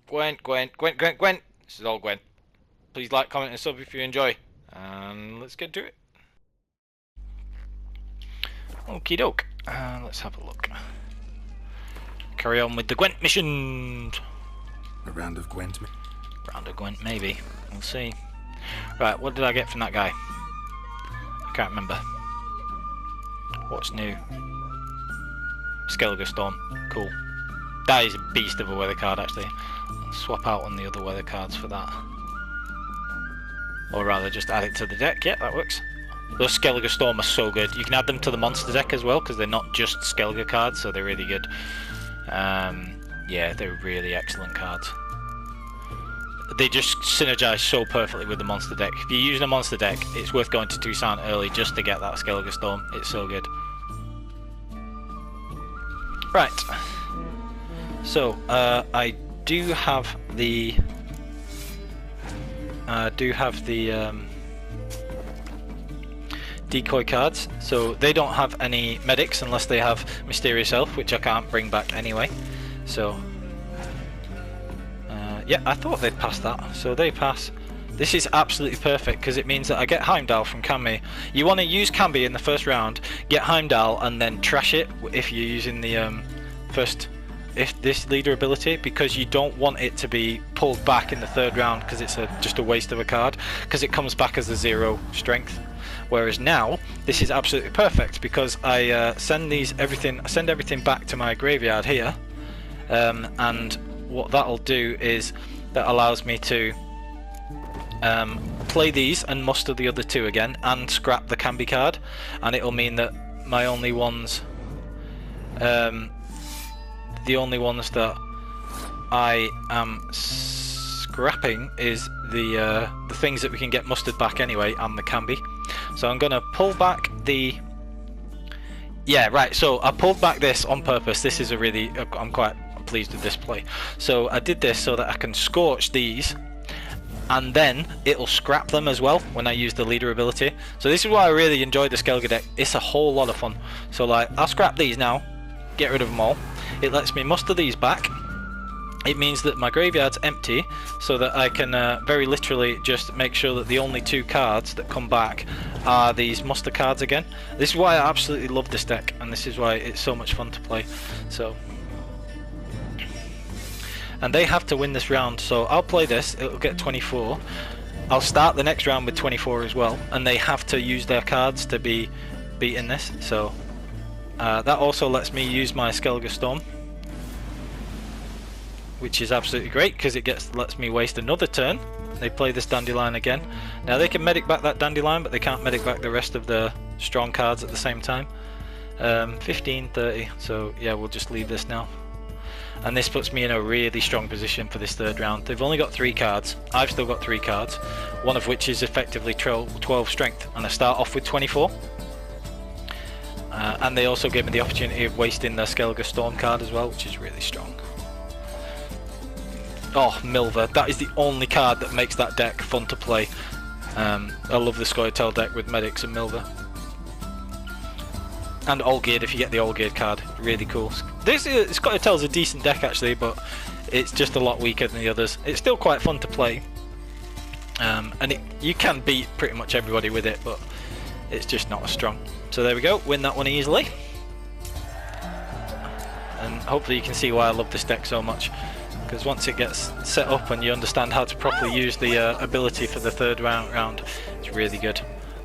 Gwent, Gwent, Gwent, Gwent, Gwent. This is all Gwent. Please like, comment, and sub if you enjoy. And let's get to it. Okie doke. Let's have a look. Carry on with the Gwent missions. A round of Gwent. Round of Gwent, maybe. We'll see. Right, what did I get from that guy? I can't remember. What's new? Skellige Storm. Cool. That is a beast of a weather card, actually. I'll swap out on the other weather cards for that. Or rather, just add it to the deck. Yeah, that works. Those Skellige Storm are so good. You can add them to the monster deck as well, because they're not just Skellige cards, so they're really good. Yeah, they're really excellent cards. They just synergize so perfectly with the monster deck. If you're using a monster deck, it's worth going to Toussaint early just to get that Skellige Storm. It's so good. Right. So, I do have the decoy cards. So they don't have any medics unless they have Mysterious Elf, which I can't bring back anyway. So, yeah, I thought they'd pass that. So they pass. This is absolutely perfect because it means that I get Heimdall from Cambi. You want to use Cambi in the first round, get Heimdall, and then trash it if you're using the this leader ability, because you don't want it to be pulled back in the third round because it's just a waste of a card, because it comes back as a 0 strength. Whereas now this is absolutely perfect because I send everything back to my graveyard here, and what that'll do is that allows me to play these and muster the other two again and scrap the Cambi card, and it'll mean that my only ones the only ones that I am scrapping is the things that we can get mustered back anyway, and the Cambi. So I'm gonna pull back the so I pulled back this on purpose. This is I'm quite pleased with this play. So I did this so that I can scorch these, and then it'll scrap them as well when I use the leader ability. So this is why I really enjoyed the Skellige deck. It's a whole lot of fun. So like, I'll scrap these now, get rid of them all. It lets me muster these back. It means that my graveyard's empty, so that I can very literally just make sure that the only two cards that come back are these muster cards again. This is why I absolutely love this deck, and this is why it's so much fun to play. So, and they have to win this round, so I'll play this, it'll get 24. I'll start the next round with 24 as well, and they have to use their cards to be beating this. So that also lets me use my Skellige Storm, which is absolutely great because it lets me waste another turn. They play this Dandelion again. Now they can medic back that Dandelion, but they can't medic back the rest of the strong cards at the same time. 15, 30, so yeah, we'll just leave this now. And this puts me in a really strong position for this third round. They've only got 3 cards. I've still got 3 cards, one of which is effectively 12 strength, and I start off with 24. And they also give me the opportunity of wasting the Skellige Storm card as well, which is really strong. Oh, Milva. That is the only card that makes that deck fun to play. I love the Scoia'tael deck with medics and Milva. And all geared if you get the all geared card. Really cool. This Scoia'tael's a decent deck actually, but it's just a lot weaker than the others. It's still quite fun to play. And you can beat pretty much everybody with it, but it's just not as strong. So there we go, win that one easily. And hopefully you can see why I love this deck so much, because once it gets set up and you understand how to properly use the ability for the third round, it's really good.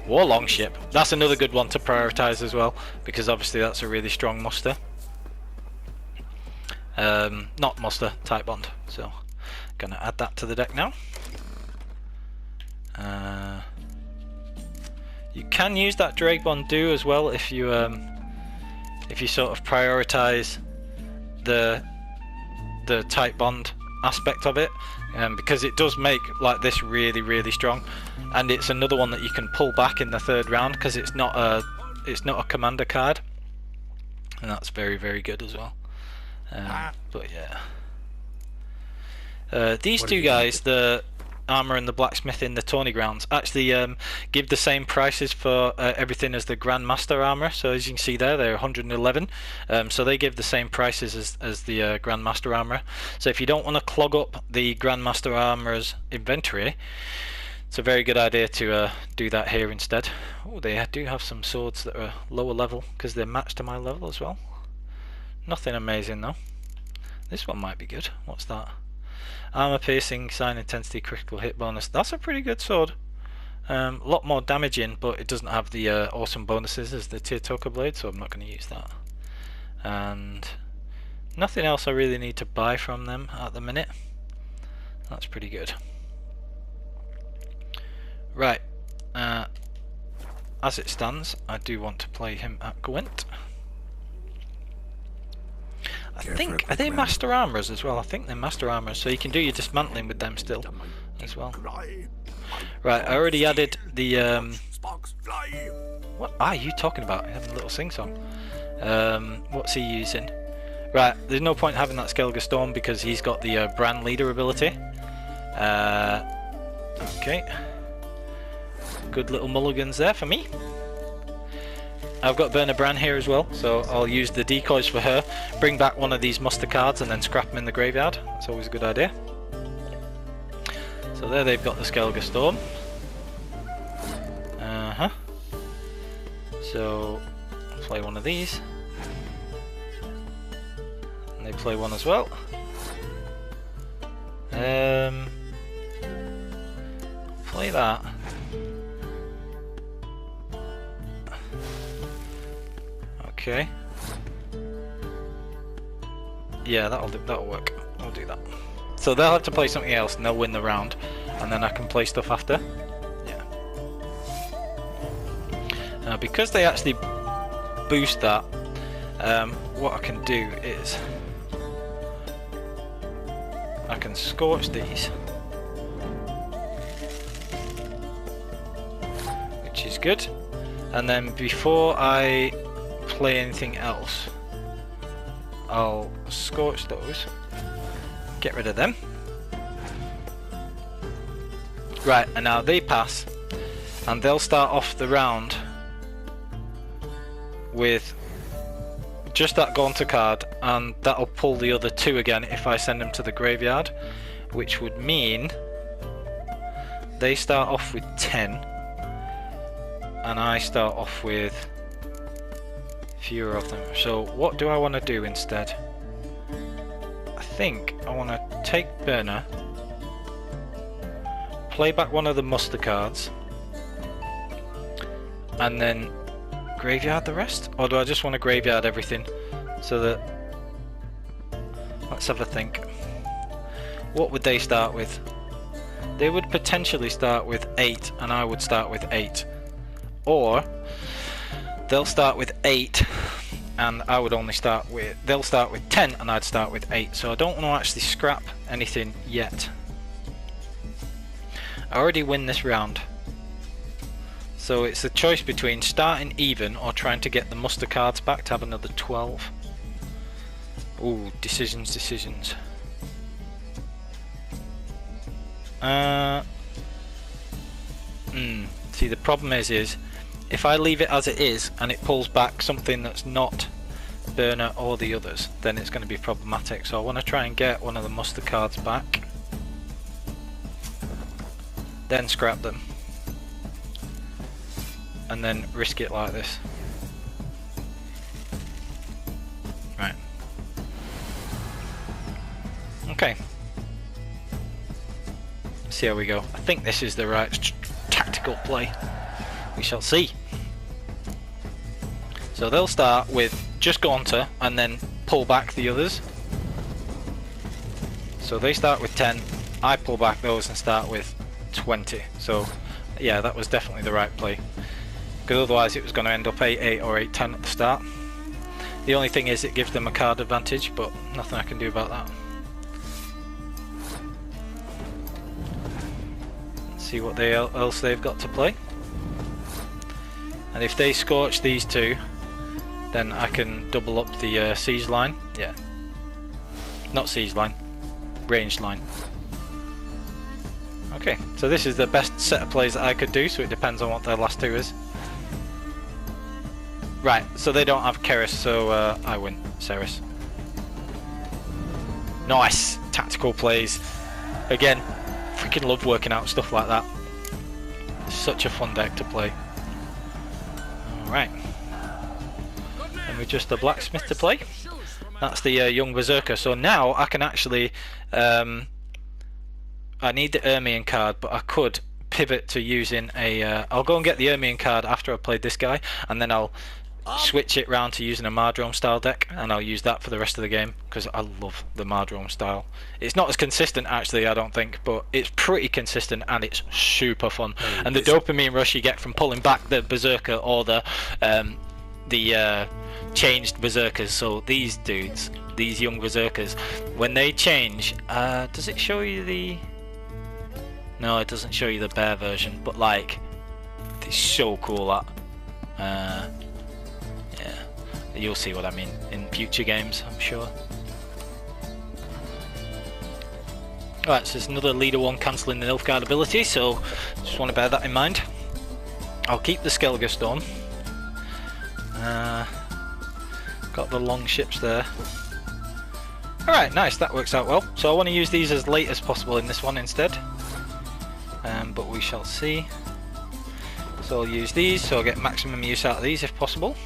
War Longship, that's another good one to prioritize as well, because obviously that's a really strong muster. Not muster, type bond. So gonna add that to the deck now. You can use that Drake Bondu as well if you sort of prioritize the type bond aspect of it, because it does make like this really strong, and it's another one that you can pull back in the third round because it's not a commander card, and that's very good as well. But yeah, these two guys, the armor and the blacksmith in the tourney grounds actually give the same prices for everything as the Grandmaster armor. So as you can see there, they're 111. So they give the same prices as the Grandmaster armor. So if you don't want to clog up the Grandmaster armor's inventory, it's a very good idea to do that here instead. Oh, they do have some swords that are lower level because they're matched to my level as well. Nothing amazing though. This one might be good. What's that? Armor piercing, sign intensity, critical hit bonus. That's a pretty good sword. A lot more damage in, but it doesn't have the awesome bonuses as the Tirtoka blade, so I'm not going to use that. And nothing else I really need to buy from them at the minute. That's pretty good. Right. As it stands, I do want to play him at Gwent. I think, are they master armors as well? I think they're master armors, so you can do your dismantling with them still as well. Right, I already added the what are you talking about? He's having a little sing-song. What's he using? Right, there's no point having that Skellige Storm because he's got the brand leader ability. Okay, good little mulligans there for me. I've got Berna Bran here as well, so I'll use the decoys for her, bring back one of these muster cards and then scrap them in the graveyard. That's always a good idea. So there they've got the Skellige Storm. So I'll play one of these. And they play one as well. Play that. Okay. Yeah, that'll work. I'll do that. So they'll have to play something else and they'll win the round, and then I can play stuff after. Yeah. Now because they actually boost that, what I can do is I can scorch these, which is good. And then before I play anything else, I'll scorch those, get rid of them. Right, and now they pass, and they'll start off the round with just that Gaunter card, and that'll pull the other two again if I send them to the graveyard, which would mean they start off with 10 and I start off with fewer of them. So what do I want to do instead? I think I want to take Berna, play back one of the muster cards, and then graveyard the rest? Or do I just want to graveyard everything so that... Let's have a think. What would they start with? They would potentially start with 8 and I would start with 8. Or they'll start with 8 and I would only start with... They'll start with 10 and I'd start with 8. So I don't want to actually scrap anything yet. I already win this round. So it's a choice between starting even or trying to get the muster cards back to have another 12. Ooh, decisions. See, the problem is if I leave it as it is and it pulls back something that's not Berna or the others, then it's going to be problematic. So I want to try and get one of the muster cards back, then scrap them, and then risk it like this. Right. Okay. Let's see how we go. I think this is the right tactical play. We shall see. So they'll start with just Gaunter and then pull back the others. So they start with 10, I pull back those and start with 20. So yeah, that was definitely the right play, because otherwise it was going to end up 8-8 or 8-10 at the start. The only thing is it gives them a card advantage, but nothing I can do about that. Let's see what else they've got to play. And if they scorch these two, then I can double up the siege line. Yeah, not siege line, ranged line. Okay, so this is the best set of plays that I could do, so it depends on what their last two is. Right, so they don't have Keris, so I win. Ceres. Nice! Tactical plays. Again, freaking love working out stuff like that. Such a fun deck to play. Alright. And we're just the blacksmith to play. That's the young Berserker. So now I can actually... I need the Ermion card, but I could pivot to using a... I'll go and get the Ermion card after I've played this guy, and then I'll switch it round to using a Mardrome style deck, and I'll use that for the rest of the game, because I love the Mardrome style. It's not as consistent actually, I don't think, but it's pretty consistent and it's super fun. And the dopamine rush you get from pulling back the Berserker or the changed Berserkers. So these dudes, these young Berserkers, when they change, does it show you the... No, it doesn't show you the bear version, but like, it's so cool that. Yeah, you'll see what I mean in future games, I'm sure. Alright, so there's another leader one cancelling the Nilfgaard ability, so just want to bear that in mind. I'll keep the Skellige Storm. Got the long ships there. Alright, nice, that works out well. So I want to use these as late as possible in this one instead. But we shall see. So I'll use these, so I'll get maximum use out of these if possible.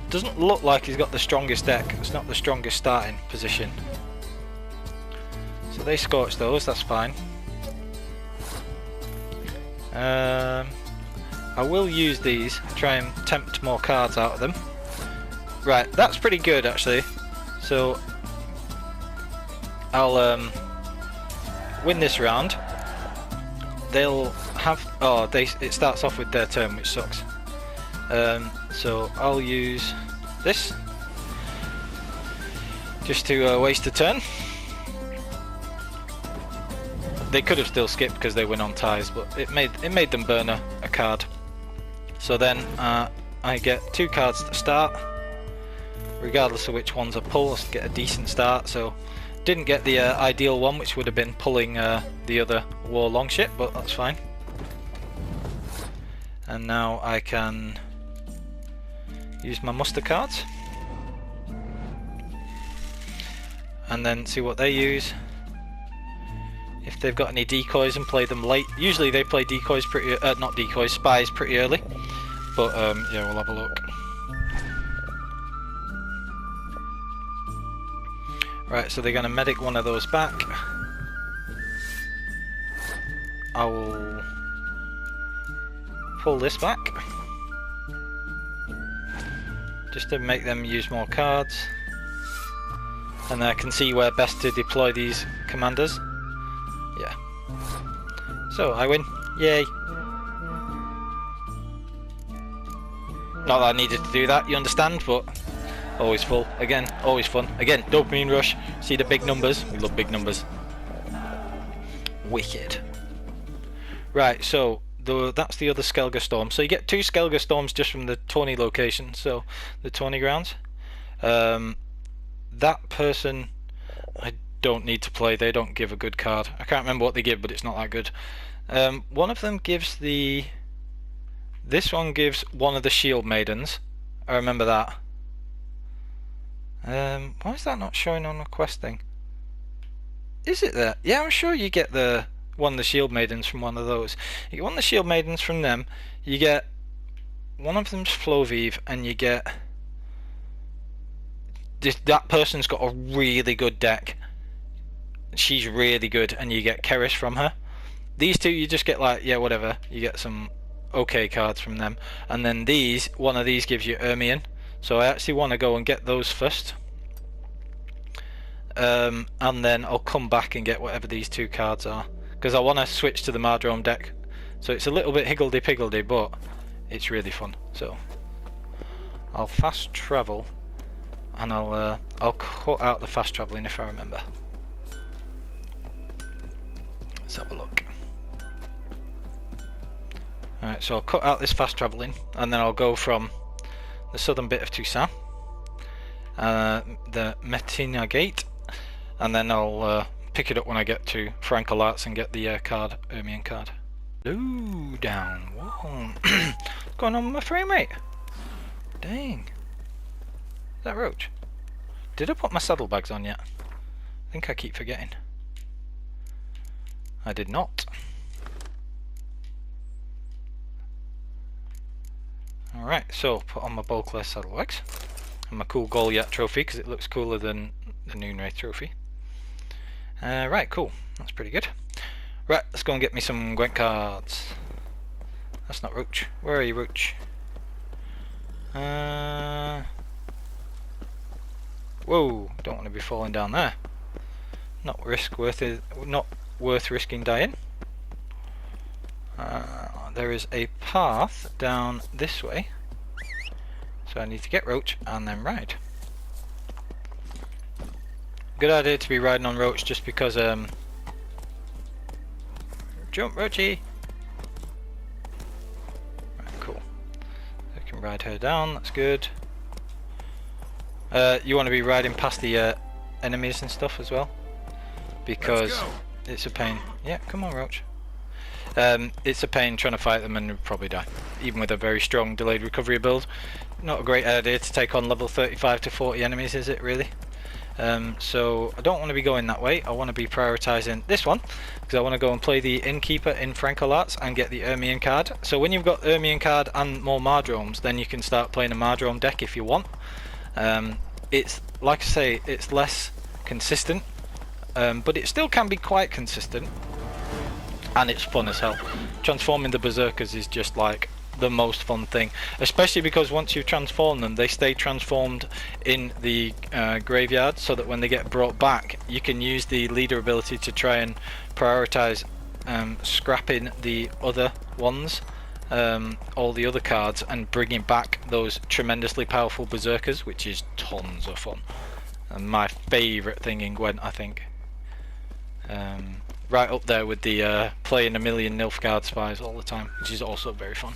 Doesn't look like he's got the strongest deck. It's not the strongest starting position. So they scorch those, that's fine. I will use these, try and tempt more cards out of them. Right, that's pretty good actually. So I'll win this round. They'll have... Oh, it starts off with their turn, which sucks. So I'll use this just to waste a turn. They could have still skipped because they went on ties, but it made them burn a card. So then I get 2 cards to start, regardless of which ones I pull. I get a decent start. So didn't get the ideal one, which would have been pulling the other war longship, but that's fine. And now I can use my muster cards and then see what they use. If they've got any decoys, and play them late. Usually they play decoys pretty, not decoys, spies pretty early. But yeah, we'll have a look. Right, so they're going to medic one of those back. I will pull this back, just to make them use more cards. And I can see where best to deploy these commanders. Yeah. So I win. Yay. Not that I needed to do that, you understand, but always full. Again, always fun. Again, dopamine rush. See the big numbers? We love big numbers. Wicked. Right, so that's the other Skellige Storm. So you get 2 Skellige Storms just from the tourney location, so the tourney grounds. That person I don't need to play. They don't give a good card. I can't remember what they give, but it's not that good. One of them gives the... This one gives one of the Shield Maidens. I remember that. Why is that not showing on the quest thing? Is it there? Yeah, I'm sure you get one of the Shield Maidens from one of those. You get one of the Shield Maidens from them. You get one of them's Flovive, and you get... That person's got a really good deck. She's really good, and you get Keris from her. These two you just get like, yeah, whatever, you get some okay cards from them. And then these, one of these gives you Ermion, so I actually want to go and get those first, and then I'll come back and get whatever these 2 cards are, because I want to switch to the Mardrome deck. So it's a little bit higgledy-piggledy, but it's really fun. So I'll fast travel, and I'll cut out the fast travelling if I remember. Let's have a look. Alright, so I'll cut out this fast travelling, and then I'll go from the southern bit of Toussaint, the Metina Gate, and then I'll pick it up when I get to Frankel Arts and get the card, Ermion card. Low down. Whoa. What's going on with my frame rate? Dang. Is that Roach? Did I put my saddlebags on yet? I think I keep forgetting. I did not. Alright, so put on my Bulkless saddlebags and my cool Goliath trophy because it looks cooler than the Noonwraith trophy. Right, cool. That's pretty good. Right, let's go and get me some Gwent cards. That's not Roach. Where are you, Roach? Whoa, don't want to be falling down there. Not worth risking dying. There is a path down this way, so I need to get Roach and then ride. Good idea to be riding on Roach just because jump, Roachy! Right, cool. I can ride her down, that's good. You want to be riding past the enemies and stuff as well, because it's a pain. Yeah, come on, Roach. It's a pain trying to fight them and you'll probably die, even with a very strong delayed recovery build. Not a great idea to take on level 35 to 40 enemies, is it really? So I don't want to be going that way. I want to be prioritising this one because I want to go and play the Innkeeper in Frankel Arts and get the Ermion card. So when you've got Ermion card and more Mardromes, then you can start playing a Mardrome deck if you want. It's like I say, it's less consistent, but it still can be quite consistent, and it's fun as hell. Transforming the Berserkers is just like the most fun thing, especially because once you've transformed them, they stay transformed in the graveyard, so that when they get brought back, you can use the leader ability to try and prioritize scrapping the other ones, all the other cards, and bringing back those tremendously powerful Berserkers, which is tons of fun and my favourite thing in Gwent, I think. Right up there with the playing a million Nilfgaard spies all the time, which is also very fun.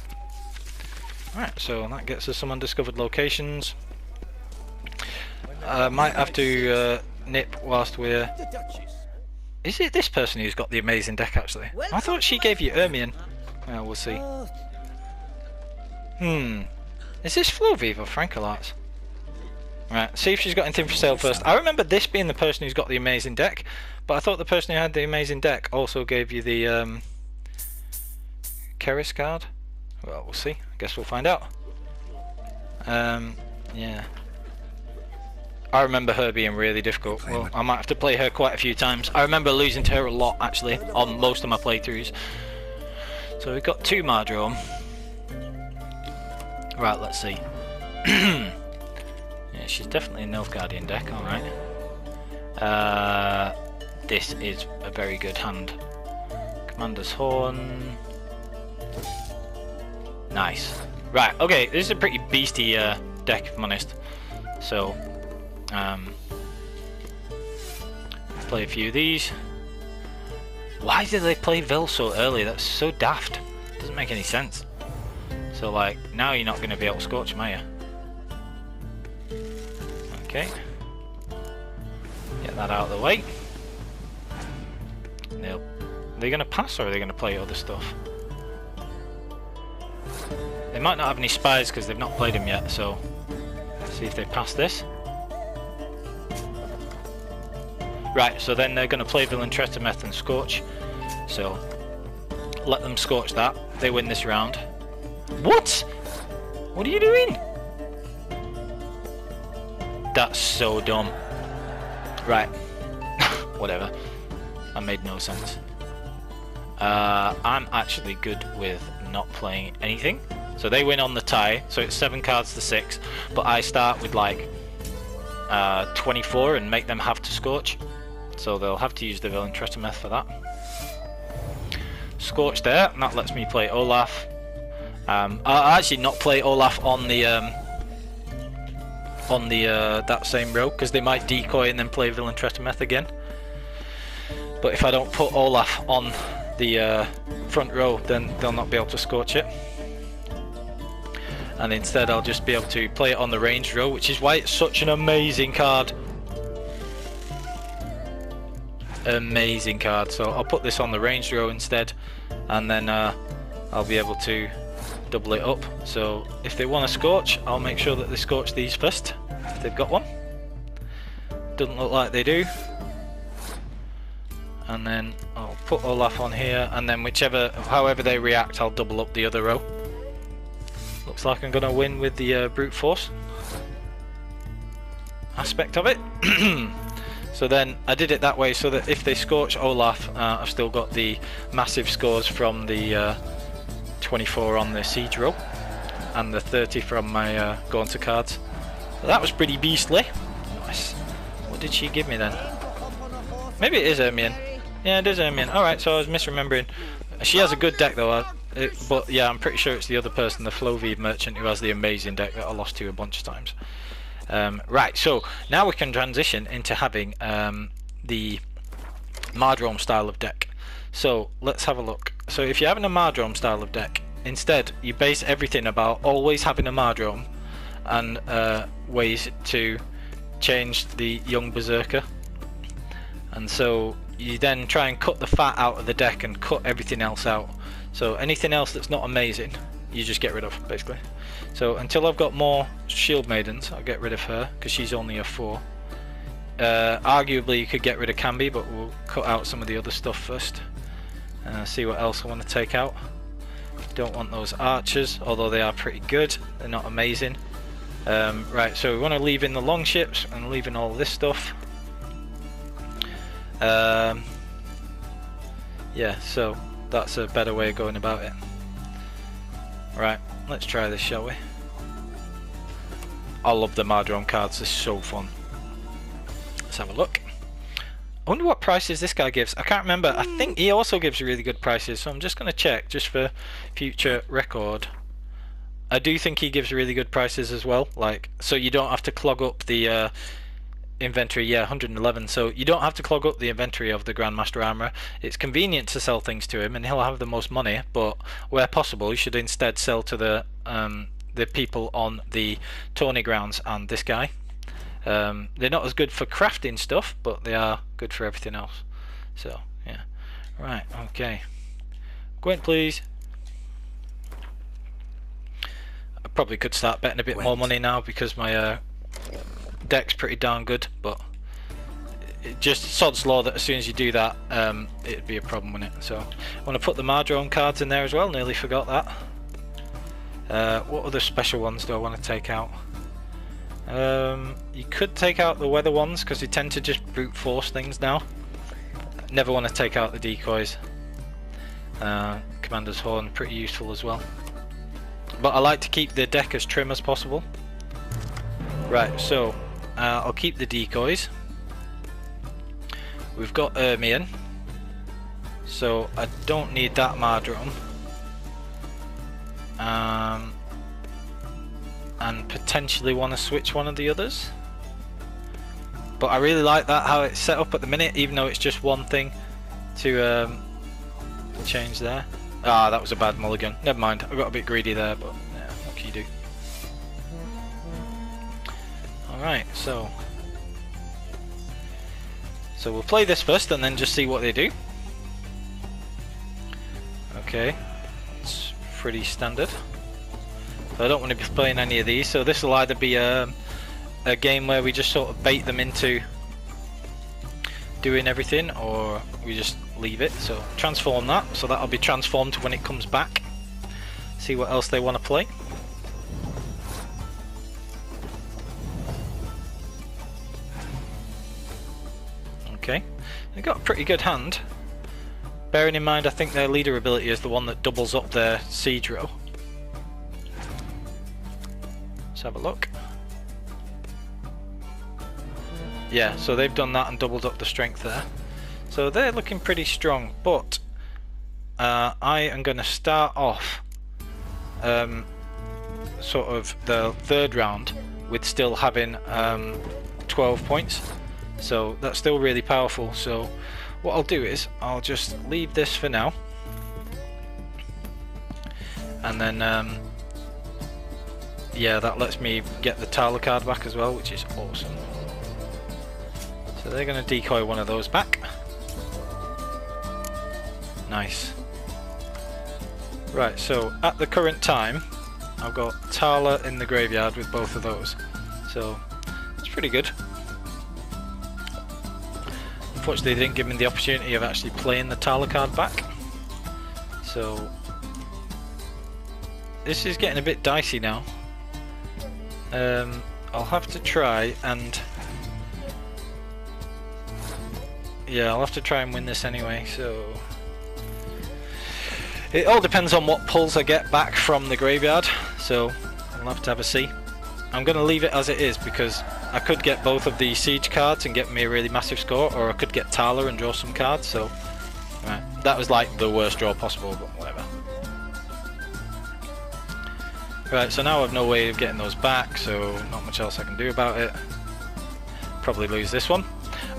Alright, so that gets us some undiscovered locations. Might have to nip whilst we're... Is it this person who's got the amazing deck actually? I thought she gave you Ermion. Well, we'll see. Is this Floviv or Frankel Arts? Right, see if she's got anything for sale first. I remember this being the person who's got the amazing deck, but I thought the person who had the amazing deck also gave you the Keris card. Well, we'll see. I guess we'll find out. Yeah. I remember her being really difficult. Well, I might have to play her quite a few times. I remember losing to her a lot, actually, on most of my playthroughs. So we've got 2 Mardrome. Right, let's see. Yeah, she's definitely a Nilfgaardian deck, alright. This is a very good hand. Commander's Horn. Nice. Right, okay, this is a pretty beastie deck, if I'm honest. So, play a few of these. Why did they play Vil so early? That's so daft. Doesn't make any sense. So, like, now you're not going to be able to scorch them, are you? Okay. Get that out of the way. Are they going to pass, or are they going to play other stuff? They might not have any spies because they've not played them yet, so let's see if they pass this. Right, so then they're going to play Villain Tretameth and Scorch. So let them Scorch that. They win this round. What? What are you doing? That's so dumb. Right. Whatever. That made no sense. I'm actually good with not playing anything. So they win on the tie, so it's 7 cards to 6, but I start with like 24 and make them have to Scorch. So they'll have to use the Villain Tretameth for that. Scorch there, and that lets me play Olaf. I'll actually not play Olaf on the that same row, because they might decoy and then play Villain Tretameth again. But if I don't put Olaf on the front row, then they'll not be able to Scorch it. And instead I'll just be able to play it on the ranged row, which is why it's such an amazing card. amazing card. So I'll put this on the ranged row instead, and then I'll be able to double it up. So if they want to scorch, I'll make sure that they scorch these first, if they've got one. Doesn't look like they do. And then I'll put Olaf on here, and then however they react, I'll double up the other row. Looks like I'm gonna win with the brute force aspect of it. So then I did it that way so that if they scorch Olaf, I've still got the massive scores from the 24 on the siege row and the 30 from my Gaunter cards. So that was pretty beastly. Nice. What did she give me then? Maybe it is Ermion. Yeah, it is Ermion. Alright, so I was misremembering. She has a good deck though, but yeah, I'm pretty sure it's the other person, the Flovive merchant, who has the amazing deck that I lost to a bunch of times. Right, so now we can transition into having the Mardrome style of deck. So let's have a look. So if you're having a Mardrome style of deck, instead you base everything about always having a Mardrome and ways to change the young Berserker. And so you then try and cut the fat out of the deck and cut everything else out. So anything else that's not amazing, you just get rid of, basically. So until I've got more Shield Maidens, I'll get rid of her, because she's only a 4. Arguably you could get rid of Cambi, but we'll cut out some of the other stuff first. See what else I want to take out. Don't want those archers, although they are pretty good. They're not amazing. Right, so we want to leave in the long ships and leave in all this stuff. Yeah, so that's a better way of going about it. Right, let's try this, shall we? I love the Mardrome cards, they're so fun. Let's have a look. I wonder what prices this guy gives. I can't remember. I think he also gives really good prices, so I'm just going to check just for future record. I do think he gives really good prices as well, like, so you don't have to clog up the inventory. Yeah, 111, so you don't have to clog up the inventory of the Grandmaster Armourer. It's convenient to sell things to him and he'll have the most money, but where possible you should instead sell to the people on the tourney grounds and this guy. They're not as good for crafting stuff, but they are good for everything else. So yeah, right, okay, Gwent please. I probably could start betting a bit more money now because my deck's pretty darn good, but it just sod's law that as soon as you do that, it'd be a problem with it. So I want to put the Mardrome cards in there as well, nearly forgot that. What other special ones do I want to take out? You could take out the weather ones because they tend to just brute force things now. Never want to take out the decoys. Commander's Horn, pretty useful as well. But I like to keep the deck as trim as possible. Right, so I'll keep the decoys. We've got Ermion, so I don't need that Mardrome. And potentially want to switch one of the others. But I really like that how it's set up at the minute, even though it's just one thing to change there. Ah, that was a bad mulligan. Never mind, I got a bit greedy there, but yeah, what can you do? Alright, so we'll play this first and then just see what they do. Okay, it's pretty standard. So I don't want to be playing any of these, so this will either be a game where we just sort of bait them into doing everything, or we just leave it. So transform that, so that'll be transformed when it comes back. See what else they want to play. Okay, they've got a pretty good hand. Bearing in mind I think their leader ability is the one that doubles up their siege row. Let's have a look. Yeah, so they've done that and doubled up the strength there. So they're looking pretty strong, but I am going to start off sort of the third round with still having 12 points. So that's still really powerful. So what I'll do is I'll just leave this for now. And then yeah, that lets me get the Tala card back as well, which is awesome. So they're going to decoy one of those back. Nice. Right, so at the current time, I've got Thala in the graveyard with both of those. So, it's pretty good. Unfortunately, they didn't give me the opportunity of actually playing the Thala card back. So, this is getting a bit dicey now. I'll have to try and... Yeah, I'll have to try and win this anyway, so... It all depends on what pulls I get back from the graveyard, so I'll have to have a see. I'm going to leave it as it is because I could get both of the siege cards and get me a really massive score, or I could get Thala and draw some cards, so... Right, that was like the worst draw possible, but whatever. Right, so now I've no way of getting those back, so not much else I can do about it. Probably lose this one.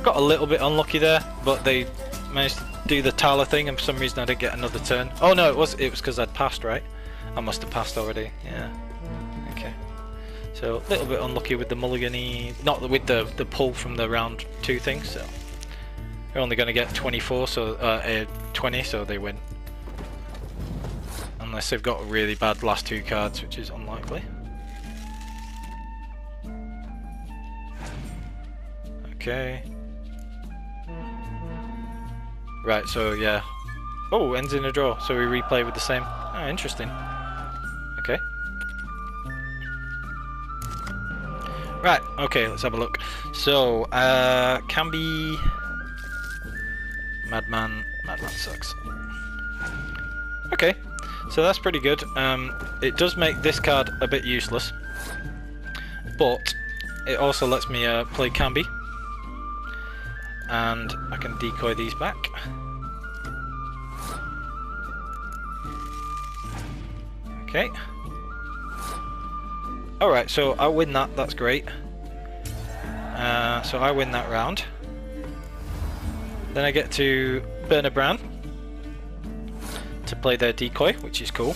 Got a little bit unlucky there, but they managed to do the Thala thing, and for some reason I didn't get another turn. Oh no, it was because I'd passed, right? I must have passed already, yeah. Okay. So, a little bit unlucky with the mulligan-y, not with the pull from the round 2 thing, so... They're only going to get 24, so 20, so they win. Unless they've got really bad last 2 cards, which is unlikely. Okay. Right, so yeah. Oh, ends in a draw, so we replay with the same. Oh, interesting. Okay. Right, okay, let's have a look. So, can be... Madman sucks. Okay, so that's pretty good. It does make this card a bit useless, but it also lets me play Cambi, and I can decoy these back. Okay. Alright, so I win that, that's great. So I win that round. Then I get to burn a Bran to play their decoy, which is cool.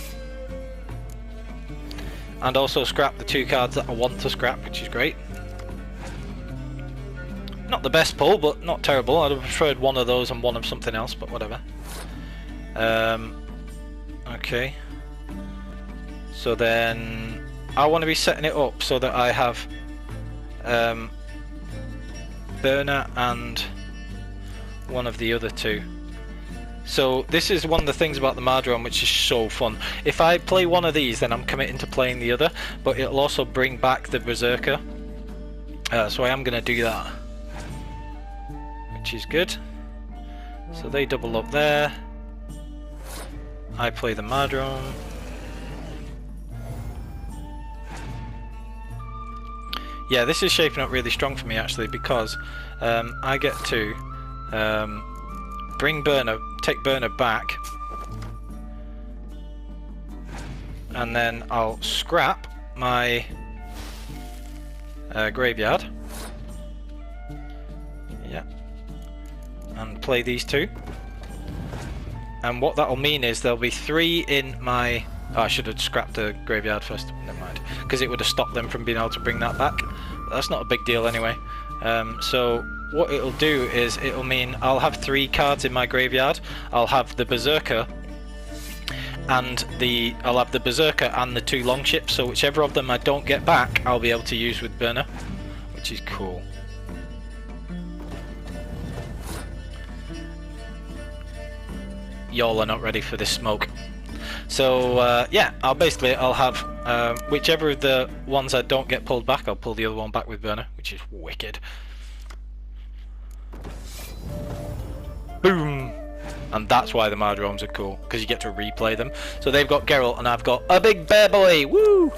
And also scrap the 2 cards that I want to scrap, which is great. Not the best pull, but not terrible. I'd have preferred one of those and one of something else, but whatever. Okay. So then I want to be setting it up so that I have Burner and one of the other 2. So this is one of the things about the Mardrome which is so fun. If I play one of these, then I'm committing to playing the other, but it'll also bring back the Berserker. So I am going to do that, which is good. So they double up there. I play the Mardrome. Yeah, this is shaping up really strong for me actually, because I get to bring Burner, take Burner back, and then I'll scrap my graveyard. Yeah, and play these 2. And what that'll mean is there'll be 3 in my... Oh, I should have scrapped the graveyard first. Never mind, because it would have stopped them from being able to bring that back. But that's not a big deal anyway. So what it'll do is it'll mean I'll have 3 cards in my graveyard. I'll have the Berserker and I'll have the Berserker and the 2 longships, so whichever of them I don't get back I'll be able to use with Burner, which is cool. Y'all are not ready for this smoke. So yeah, I'll have whichever of the ones I don't get pulled back, I'll pull the other one back with Burner, which is wicked. Boom! And that's why the Mardromes are cool, because you get to replay them. So they've got Geralt and I've got a big bear boy, woo!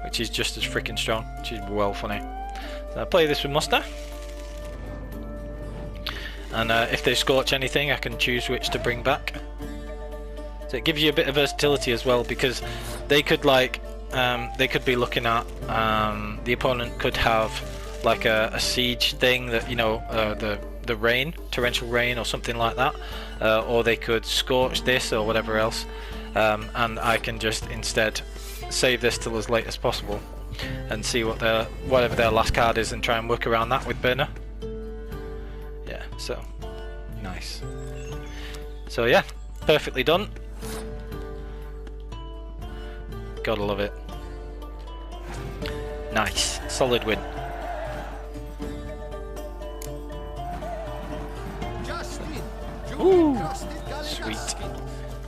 Which is just as freaking strong, which is well funny. So I play this with Muster. And if they scorch anything, I can choose which to bring back. So it gives you a bit of versatility as well, because they could they could be looking at, the opponent could have like a siege thing that, you know, the rain, torrential rain or something like that, or they could scorch this or whatever else, and I can just instead save this till as late as possible and see what whatever their last card is and try and work around that with Burner. Yeah, so nice. So yeah, Perfectly done. Gotta love it. Nice. Solid win. Ooh, sweet.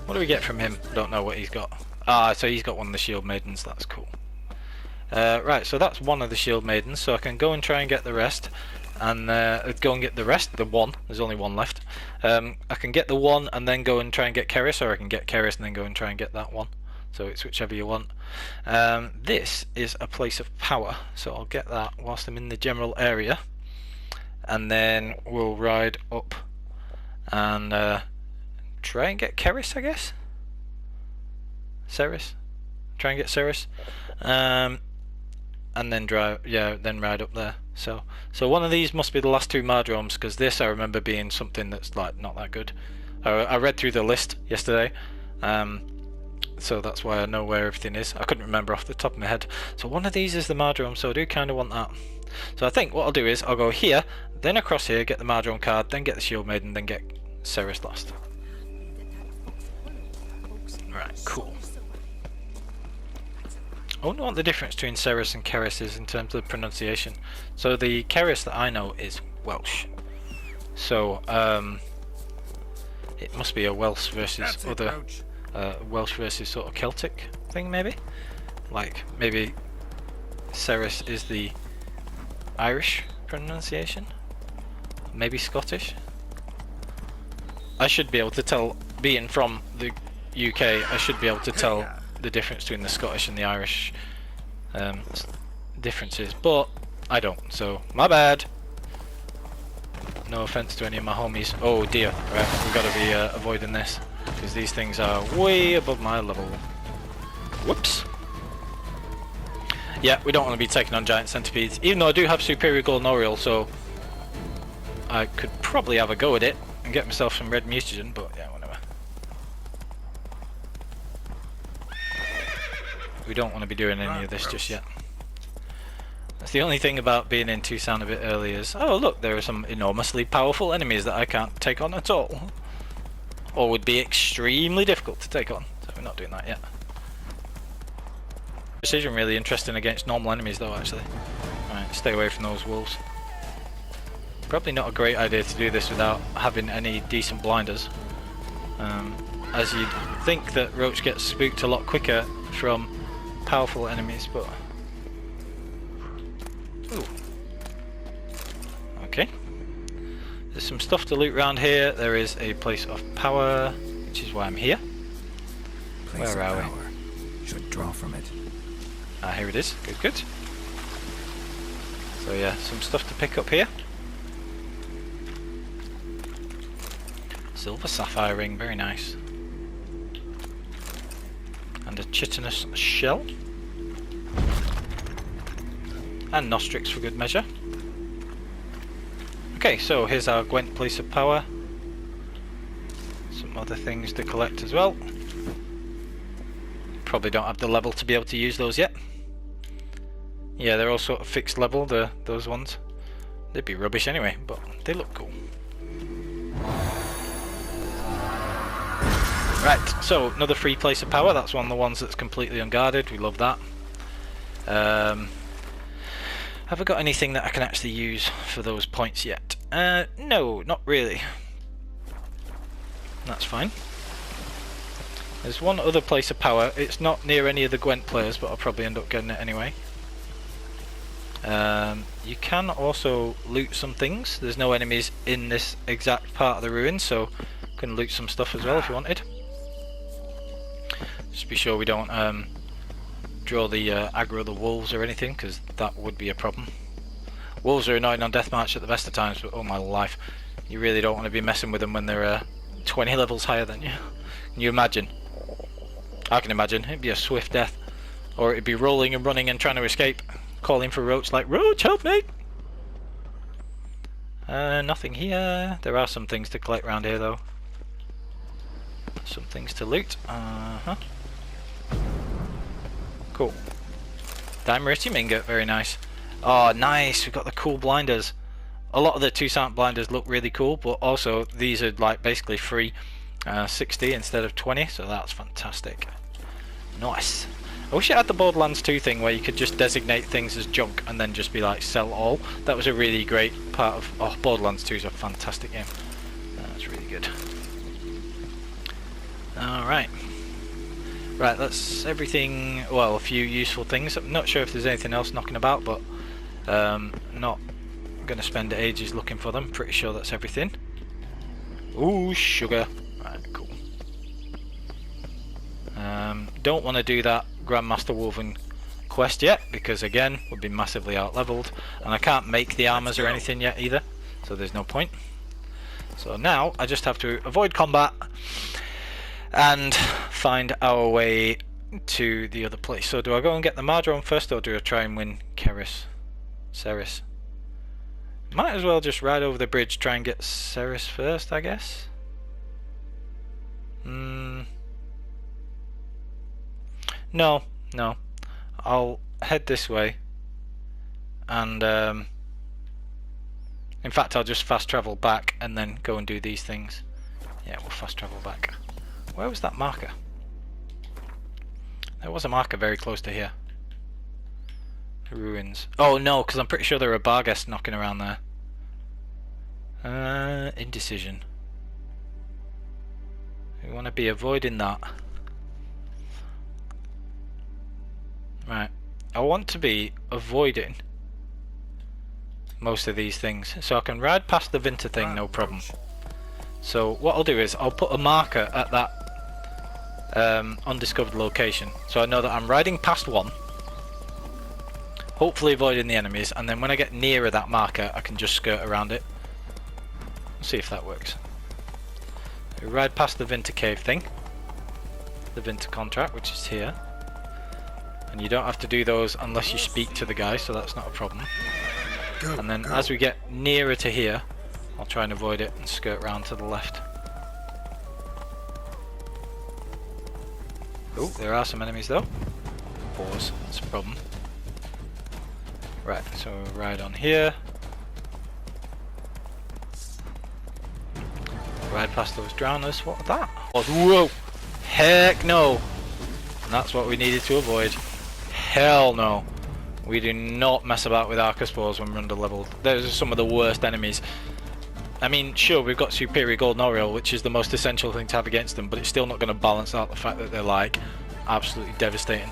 What do we get from him? Don't know what he's got. Ah, so he's got one of the shield maidens. That's cool. Right, so that's one of the shield maidens. So I can go and try and get the rest, and go and get the rest. The one. There's only one left. I can get the one and then go and try and get Keris, or I can get Keris and then go and try and get that one. So it's whichever you want. This is a place of power, so I'll get that whilst I'm in the general area, and then we'll ride up and try and get Keris, I guess. Ceres. Try and get Ceres. And then drive, yeah, then ride up there. So one of these must be the last two Mardromes, because this I remember being something that's like not that good. I read through the list yesterday, so that's why I know where everything is. I couldn't remember off the top of my head. So one of these is the Mardrome, so I do kind of want that. So I think what I'll do is I'll go here, then across here, get the Mardrome card, then get the Shield Maiden, then get Ceres last. Right, cool. I wonder what the difference between Ceres and Keris is in terms of pronunciation. So the Keris that I know is Welsh. So it must be a Welsh versus other Welsh versus sort of Celtic thing, maybe. Like maybe Ceres is the Irish pronunciation, maybe Scottish. I should be able to tell, being from the UK, I should be able to tell the difference between the Scottish and the Irish differences, but I don't, so my bad. No offense to any of my homies. Oh dear, right, we've got to be avoiding this, because these things are way above my level. Whoops. Yeah, we don't want to be taking on giant centipedes, even though I do have superior golden oriole, so I could probably have a go at it and get myself some red mutagen, but yeah, whatever. We don't want to be doing any of this just yet. That's the only thing about being in Toussaint a bit early is, oh look, there are some enormously powerful enemies that I can't take on at all. Or would be extremely difficult to take on, so we're not doing that yet. Precision really interesting against normal enemies though, actually. Alright, stay away from those wolves. Probably not a great idea to do this without having any decent blinders. As you'd think that Roach gets spooked a lot quicker from powerful enemies, but... Ooh. Okay. There's some stuff to loot around here. There is a place of power, which is why I'm here. Where are we? Should draw from it. Ah, here it is. Good, good. So yeah, some stuff to pick up here. Silver sapphire ring, very nice. And a chitinous shell. And Nostrix for good measure. Okay, so here's our Gwent place of power. Some other things to collect as well. Probably don't have the level to be able to use those yet. Yeah, they're all sort of fixed level, those ones. They'd be rubbish anyway, but they look cool. Right, so another free place of power. That's one of the ones that's completely unguarded. We love that. Have I got anything that I can actually use for those points yet? No, not really. That's fine. There's one other place of power. It's not near any of the Gwent players, but I'll probably end up getting it anyway. You can also loot some things. There's no enemies in this exact part of the ruin, so you can loot some stuff as well if you wanted. Just be sure we don't draw the aggro the wolves or anything, because that would be a problem. Wolves are annoying on deathmatch at the best of times, but oh my life, you really don't want to be messing with them when they're 20 levels higher than you. Can you imagine? I can imagine. It'd be a swift death, or it'd be rolling and running and trying to escape, calling for Roach like, Roach, help me! Nothing here. There are some things to collect around here though. Some things to loot. Cool. Dimeriti Mingot, very nice. Oh, nice, we've got the cool blinders. A lot of the Toussaint blinders look really cool, but also these are like basically free 60 instead of 20, so that's fantastic. Nice. I wish it had the Borderlands 2 thing where you could just designate things as junk and then just be like, sell all. That was a really great part of... Oh, Borderlands 2 is a fantastic game. That's really good. Alright. Right, that's everything... Well, a few useful things. I'm not sure if there's anything else knocking about, but... not going to spend ages looking for them. Pretty sure that's everything. Ooh, sugar. Right, cool. Don't want to do that Grandmaster Woven quest yet, because again, we'll be massively out-leveled, and I can't make the armors or anything yet either, so there's no point. So now, I just have to avoid combat, and find our way to the other place. So do I go and get the Mardrone first, or do I try and win Ceres? Might as well just ride over the bridge, try and get Ceres first, I guess. No. I'll head this way, and in fact I'll just fast travel back and then go and do these things. Yeah, we'll fast travel back. Where was that marker? There was a marker very close to here. Ruins. Oh no, because I'm pretty sure there are Barghests knocking around there. Indecision. We want to be avoiding that. Right. I want to be avoiding most of these things, so I can ride past the Winter thing, no problem. So what I'll do is I'll put a marker at that undiscovered location, so I know that I'm riding past one, hopefully avoiding the enemies, and then when I get nearer that marker I can just skirt around it. See if that works. We ride past the Winter cave thing, the Winter contract, which is here, and you don't have to do those unless you speak to the guy, so that's not a problem. And then as we get nearer to here, I'll try and avoid it and skirt round to the left. Oh, there are some enemies though. Pause, that's a problem. Right, so we'll ride on here. Ride past those drowners. What was that? Oh, whoa! Heck no! And that's what we needed to avoid. Hell no! We do not mess about with Archospores when we're under leveled. Those are some of the worst enemies. I mean, sure, we've got superior Golden Oriole, which is the most essential thing to have against them, but it's still not going to balance out the fact that they're like absolutely devastating.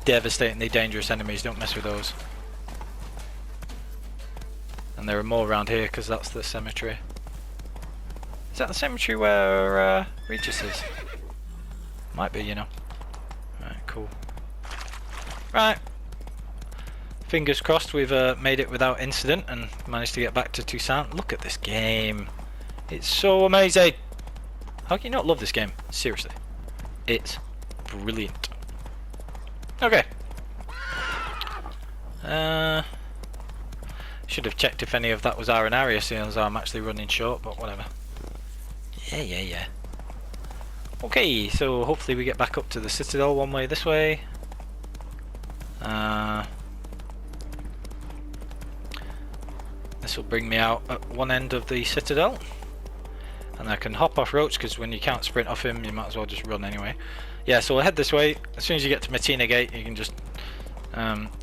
Devastatingly dangerous enemies, don't mess with those. And there are more around here because that's the cemetery. Is that the cemetery where Regis is? Might be, you know. Right, cool. Right. Fingers crossed we've made it without incident and managed to get back to Toussaint. Look at this game. It's so amazing. How can you not love this game? Seriously. It's brilliant. Okay. Should have checked if any of that was Arenaria, seeing as I'm actually running short, but whatever. Yeah. Okay, so hopefully we get back up to the Citadel one way this way. This will bring me out at one end of the Citadel, and I can hop off Roach, because when you can't sprint off him you might as well just run anyway. Yeah, so we'll head this way. As soon as you get to Martina Gate you can just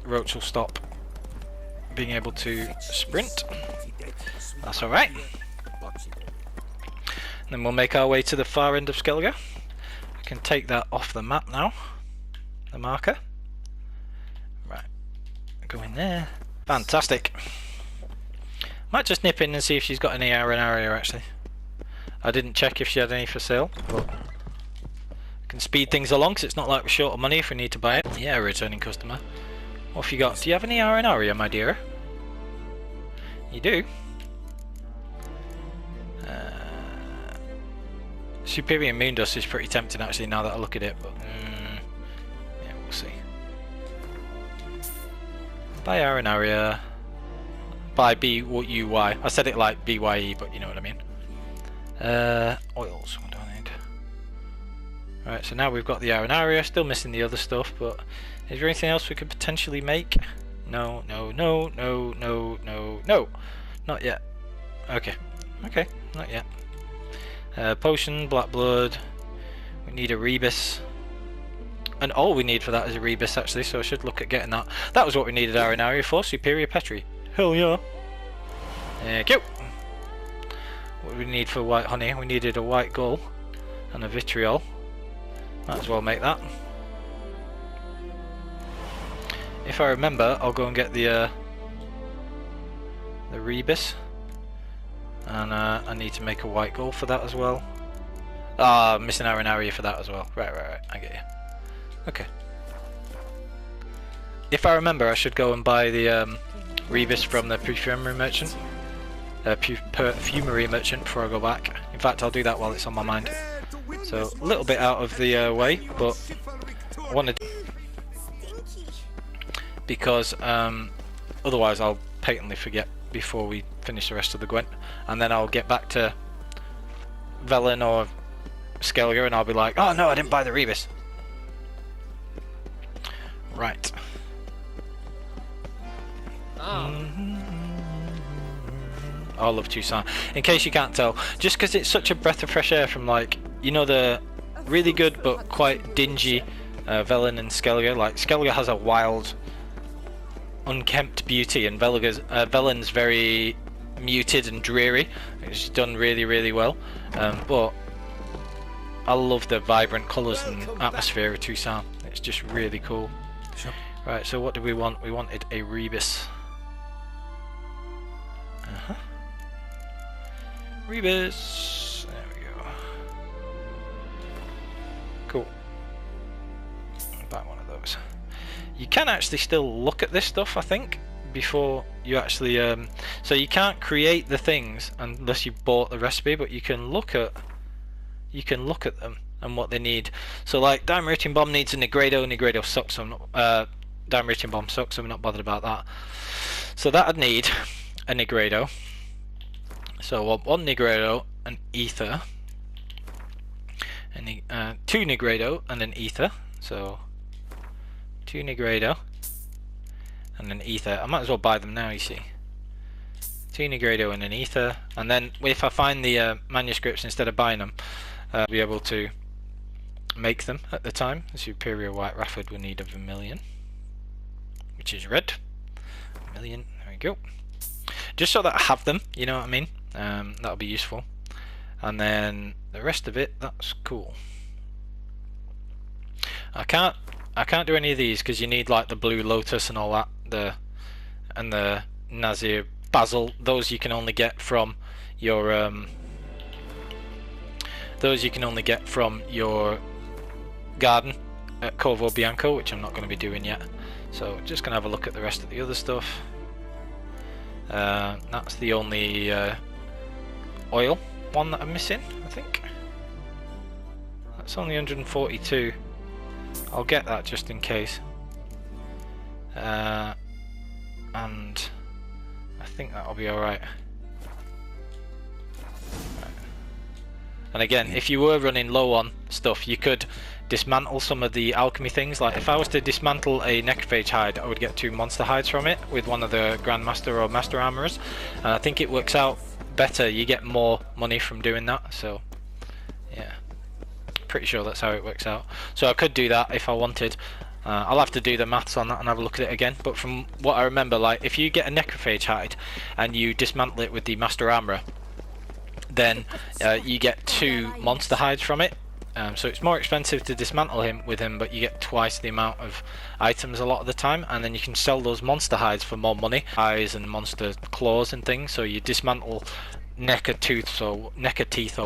Roach will stop being able to sprint. That's alright. Then we'll make our way to the far end of Skellige. I can take that off the map now, the marker. Right, go in there. Fantastic. Might just nip in and see if she's got any Arenaria actually. I didn't check if she had any for sale, but I can speed things along because it's not like we're short of money if we need to buy it. Yeah, returning customer. What have you got? Do you have any Arenaria, my dear? You do? Superior Moondust is pretty tempting actually now that I look at it, but yeah, we'll see. Buy Arenaria. Buy B-U-Y. I said it like B-Y-E, but you know what I mean. Oils, what do I need? Right, so now we've got the Arenaria, still missing the other stuff, but is there anything else we could potentially make? No. Not yet. Okay, not yet. Potion, black blood. We need a rebus. And all we need for that is a rebus actually, so I should look at getting that. That was what we needed Arenaria for, Superior Petri. Hell yeah. Thank you. What do we need for white honey? We needed a white gull and a vitriol. Might as well make that. If I remember, I'll go and get the rebus. And I need to make a white gull for that as well. Ah, I'm missing Arenaria for that as well. Right, I get you. Okay. If I remember, I should go and buy the rebus from the perfumery merchant. Perfumery merchant before I go back. In fact, I'll do that while it's on my mind. So, a little bit out of the way, but I wanted... Because otherwise I'll patently forget before we finish the rest of the Gwent. And then I'll get back to Velen or Skellige and I'll be like, oh no, I didn't buy the rebus. Right. I love Toussaint. In case you can't tell, just because it's such a breath of fresh air from, like, you know, the really good but quite dingy Velen and Skellige. Like, Skellige has a wild, unkempt beauty, and Velen's very muted and dreary. It's done really, really well. But I love the vibrant colours and atmosphere of Toussaint. It's just really cool. Sure. Right, so what did we want? We wanted a rebus. Rebus. There we go. Cool. Buy one of those. You can actually still look at this stuff, I think, before you actually so you can't create the things unless you bought the recipe, but you can look at them and what they need. So, like, Dimeritium Bomb needs a Negredo. Negredo sucks, so I'm not Dimeritium Bomb sucks, so I'm not bothered about that. So that I'd need a Negredo. So one Negredo, an Ether, and two Negredo and an Ether. So 2 Negredo and an Ether. I might as well buy them now, you see. 2 Negredo and an Ether, and then if I find the manuscripts instead of buying them, I'll be able to make them at the time. The Superior White Rafford will need a vermilion, which is red. Vermilion, there we go. Just so that I have them, you know what I mean? That'll be useful. And then the rest of it, that's cool. I can't do any of these because you need, like, the Blue Lotus and all that, and the Nazir Basil. Those you can only get from your garden at Corvo Bianco, which I'm not going to be doing yet. So just gonna have a look at the rest of the other stuff. That's the only oil one that I'm missing, I think. That's only 142. I'll get that just in case. And I think that'll be alright. And again, if you were running low on stuff, you could dismantle some of the alchemy things. Like, if I was to dismantle a necrophage hide, I would get 2 monster hides from it with one of the Grandmaster or Master Armorers. And I think it works out better. You get more money from doing that. So, yeah. Pretty sure that's how it works out. So I could do that if I wanted. I'll have to do the maths on that and have a look at it again. But from what I remember, like, if you get a necrophage hide and you dismantle it with the Master Armourer, then you get 2 monster hides from it. So it's more expensive to dismantle him, but you get twice the amount of items a lot of the time, and then you can sell those monster hides for more money, eyes and monster claws and things. So you dismantle necker teeth or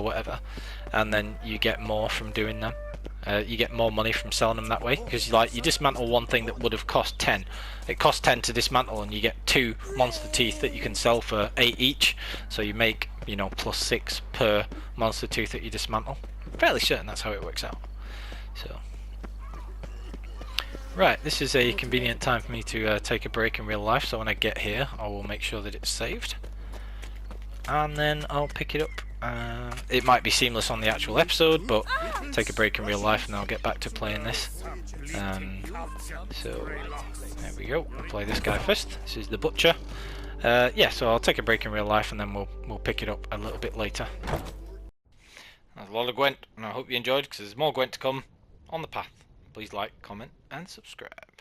whatever, and then you get more from doing them. You get more money from selling them that way, because, like, you dismantle one thing that would have cost 10. It costs 10 to dismantle, and you get 2 monster teeth that you can sell for 8 each. So you make, you know, +6 per monster tooth that you dismantle. Fairly certain that's how it works out. So, right, this is a convenient time for me to take a break in real life. So when I get here, I will make sure that it's saved, and then I'll pick it up. It might be seamless on the actual episode, but take a break in real life and I'll get back to playing this. So there we go. We'll play this guy first. This is the Butcher. Yeah, so I'll take a break in real life and then we'll pick it up a little bit later. That's a lot of Gwent, and I hope you enjoyed, because there's more Gwent to come on the path. Please like, comment, and subscribe.